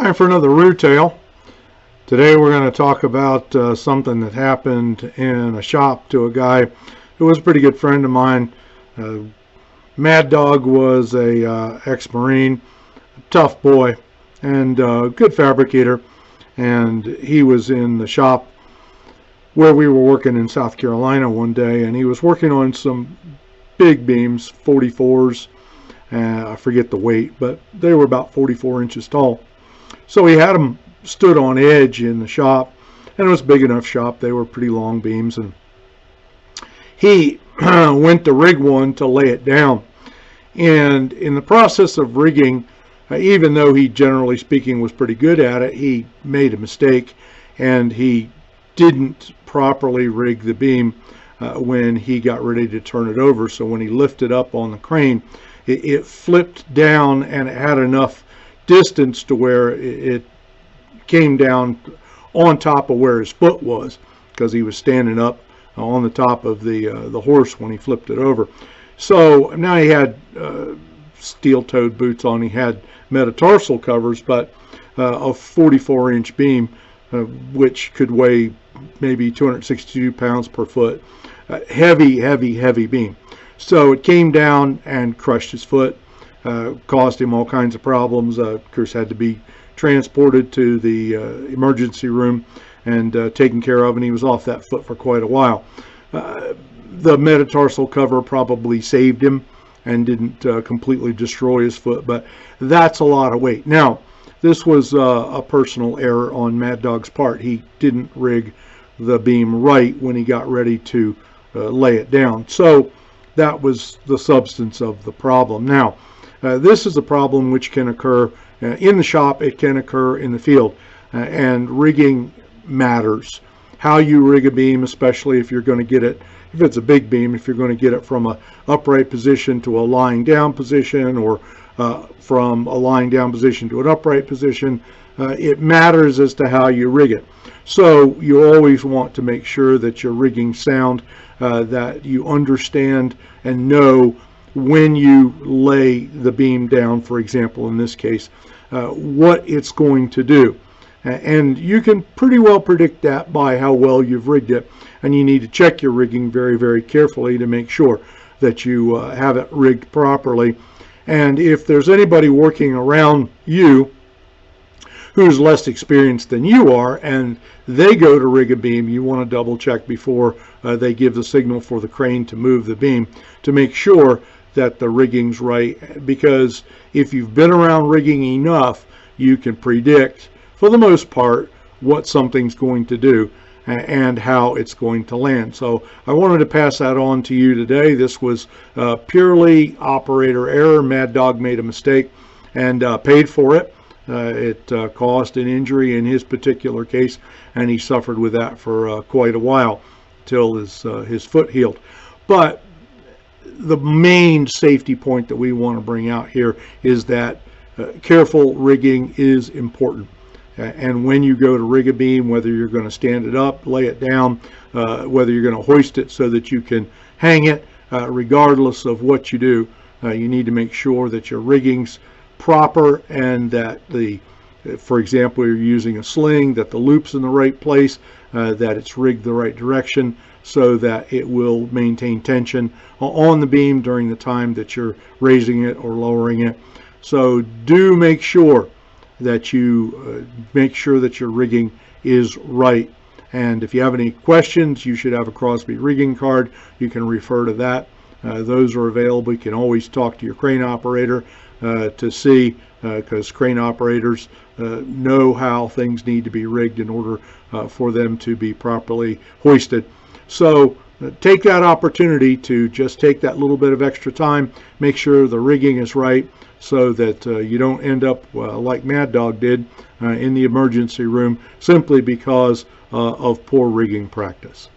Time for another Roo Tale. Today we're going to talk about something that happened in a shop to a guy who was a pretty good friend of mine. Mad Dog was a ex-Marine, tough boy, and good fabricator. And he was in the shop where we were working in South Carolina one day, and he was working on some big beams, 44s. I forget the weight, but they were about 44 inches tall. So he had them stood on edge in the shop, and it was a big enough shop. They were pretty long beams, and he went to rig one to lay it down. And in the process of rigging, even though he, generally speaking, was pretty good at it, he made a mistake, and he didn't properly rig the beam when he got ready to turn it over. So when he lifted up on the crane, it flipped down, and it had enough distance to where it came down on top of where his foot was, because he was standing up on the top of the horse when he flipped it over. So now he had steel-toed boots on. He had metatarsal covers, but a 44-inch beam, which could weigh maybe 262 pounds per foot. Heavy beam. So it came down and crushed his foot. Caused him all kinds of problems. Of course, had to be transported to the emergency room and taken care of, and he was off that foot for quite a while. The metatarsal cover probably saved him and didn't completely destroy his foot, but that's a lot of weight. Now, this was a personal error on Mad Dog's part. He didn't rig the beam right when he got ready to lay it down. So that was the substance of the problem. Now, this is a problem which can occur in the shop. It can occur in the field, and rigging matters. How you rig a beam, especially if you're going to get it, if it's a big beam, if you're going to get it from a upright position to a lying down position, or from a lying down position to an upright position, it matters as to how you rig it. So you always want to make sure that you're rigging sound, that you understand and know when you lay the beam down, for example, in this case, what it's going to do. And you can pretty well predict that by how well you've rigged it. And you need to check your rigging very carefully to make sure that you have it rigged properly. And if there's anybody working around you who's less experienced than you are, and they go to rig a beam, you want to double check before they give the signal for the crane to move the beam, to make sure that the rigging's right. Because if you've been around rigging enough, you can predict, for the most part, what something's going to do and how it's going to land. So I wanted to pass that on to you today. This was purely operator error. Mad Dog made a mistake and paid for it. It caused an injury in his particular case, and he suffered with that for quite a while till his foot healed. But the main safety point that we want to bring out here is that careful rigging is important. And when you go to rig a beam, whether you're going to stand it up, lay it down, whether you're going to hoist it so that you can hang it, regardless of what you do, you need to make sure that your rigging's proper, and that for example, you're using a sling, that the loop's in the right place, that it's rigged the right direction, so that it will maintain tension on the beam during the time that you're raising it or lowering it. So do make sure that you make sure that your rigging is right. And if you have any questions, you should have a Crosby rigging card. You can refer to that. Those are available. You can always talk to your crane operator to see, because crane operators know how things need to be rigged in order for them to be properly hoisted. So take that opportunity to just take that little bit of extra time, make sure the rigging is right, so that you don't end up like Mad Dog did in the emergency room, simply because of poor rigging practice.